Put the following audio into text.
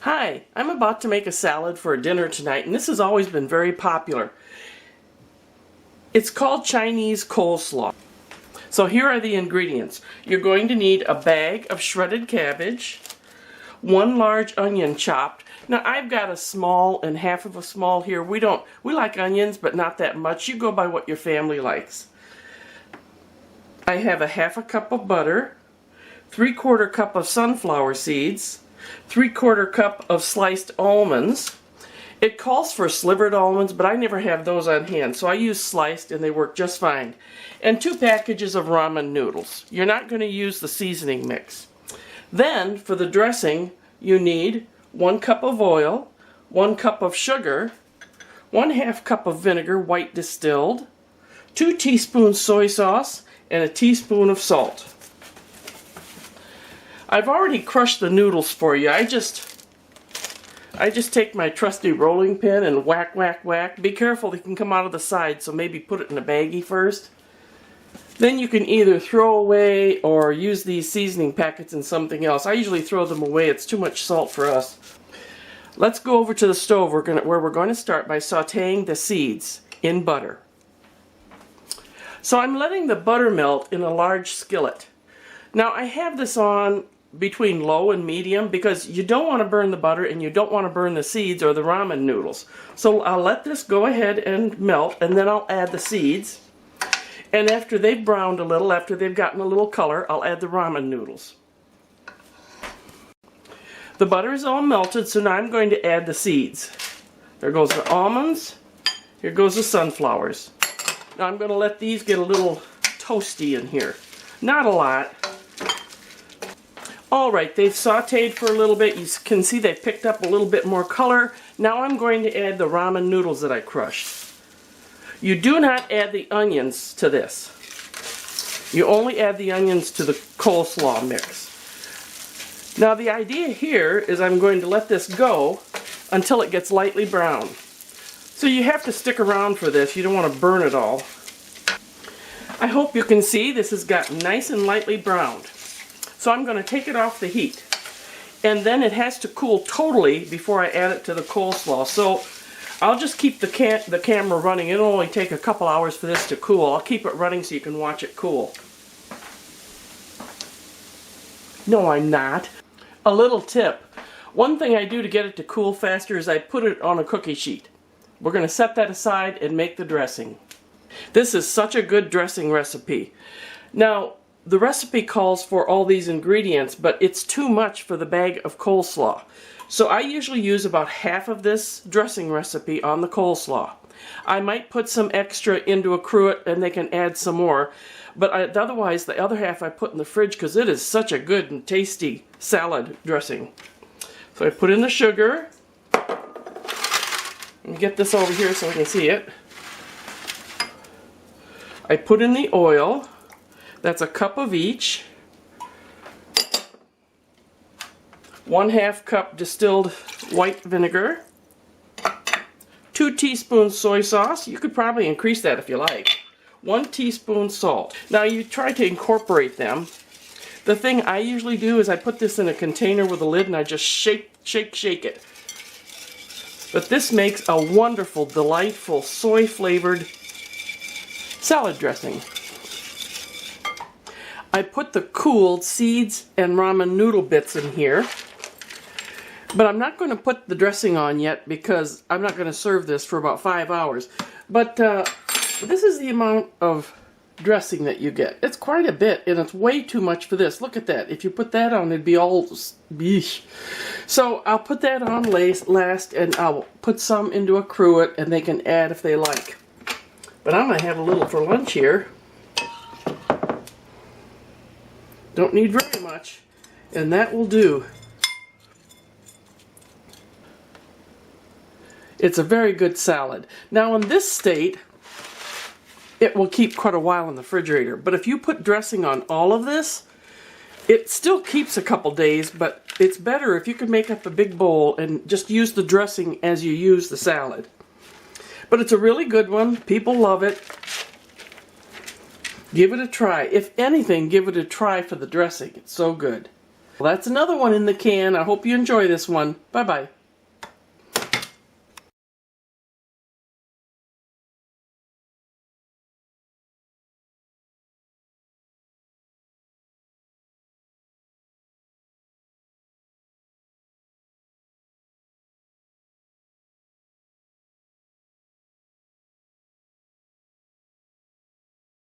Hi, I'm about to make a salad for a dinner tonight, and this has always been very popular. It's called Chinese coleslaw. So here are the ingredients. You're going to need a bag of shredded cabbage, 1 large onion chopped. Now I've got a small and half of a small here. We like onions, but not that much. You go by what your family likes. I have a half a cup of butter, 3/4 cup of sunflower seeds, 3/4 cup of sliced almonds. It calls for slivered almonds, but I never have those on hand, so I use sliced and they work just fine. And 2 packages of ramen noodles. You're not going to use the seasoning mix. Then, for the dressing, you need 1 cup of oil, 1 cup of sugar, 1/2 cup of vinegar, white distilled, 2 teaspoons soy sauce, and a teaspoon of salt. I've already crushed the noodles for you. I just take my trusty rolling pin and whack, whack, whack. Be careful, they can come out of the side, so maybe put it in a baggie first. Then you can either throw away or use these seasoning packets in something else. I usually throw them away. It's too much salt for us. Let's go over to the stove where we're going to start by sauteing the seeds in butter. So I'm letting the butter melt in a large skillet. Now I have this on between low and medium because you don't want to burn the butter and you don't want to burn the seeds or the ramen noodles. So I'll let this go ahead and melt, and then I'll add the seeds. And after they've browned a little, after they've gotten a little color, I'll add the ramen noodles. The butter is all melted, so now I'm going to add the seeds. There goes the almonds. Here goes the sunflowers. Now I'm going to let these get a little toasty in here. Not a lot. Alright, they've sauteed for a little bit. You can see they picked up a little bit more color. Now I'm going to add the ramen noodles that I crushed. You do not add the onions to this. You only add the onions to the coleslaw mix. Now the idea here is I'm going to let this go until it gets lightly brown. So you have to stick around for this. You don't want to burn it all. I hope you can see this has gotten nice and lightly browned. So I'm going to take it off the heat. And then it has to cool totally before I add it to the coleslaw. So I'll just keep the camera running. It'll only take a couple hours for this to cool. I'll keep it running so you can watch it cool. No, I'm not. A little tip. One thing I do to get it to cool faster is I put it on a cookie sheet. We're going to set that aside and make the dressing. This is such a good dressing recipe. Now, the recipe calls for all these ingredients, but it's too much for the bag of coleslaw. So I usually use about half of this dressing recipe on the coleslaw. I might put some extra into a cruet and they can add some more, but otherwise the other half I put in the fridge because it is such a good and tasty salad dressing. So I put in the sugar. Let me get this over here so I can see it. I put in the oil. That's a cup of each. 1/2 cup distilled white vinegar. 2 teaspoons soy sauce. You could probably increase that if you like. 1 teaspoon salt. Now you try to incorporate them. The thing I usually do is I put this in a container with a lid and I just shake it. But this makes a wonderful, delightful, soy-flavored salad dressing. I put the cooled seeds and ramen noodle bits in here. But I'm not going to put the dressing on yet because I'm not going to serve this for about 5 hours. But this is the amount of dressing that you get. It's quite a bit, and it's way too much for this. Look at that. If you put that on, it'd be all... Beesh. So I'll put that on last, and I'll put some into a cruet, and they can add if they like. But I'm going to have a little for lunch here. Don't need very much, and that will do. It's a very good salad. Now in this state, it will keep quite a while in the refrigerator. But if you put dressing on all of this, it still keeps a couple days, but it's better if you can make up a big bowl and just use the dressing as you use the salad. But it's a really good one. People love it. Give it a try. If anything, give it a try for the dressing. It's so good. Well, that's another one in the can. I hope you enjoy this one. Bye-bye.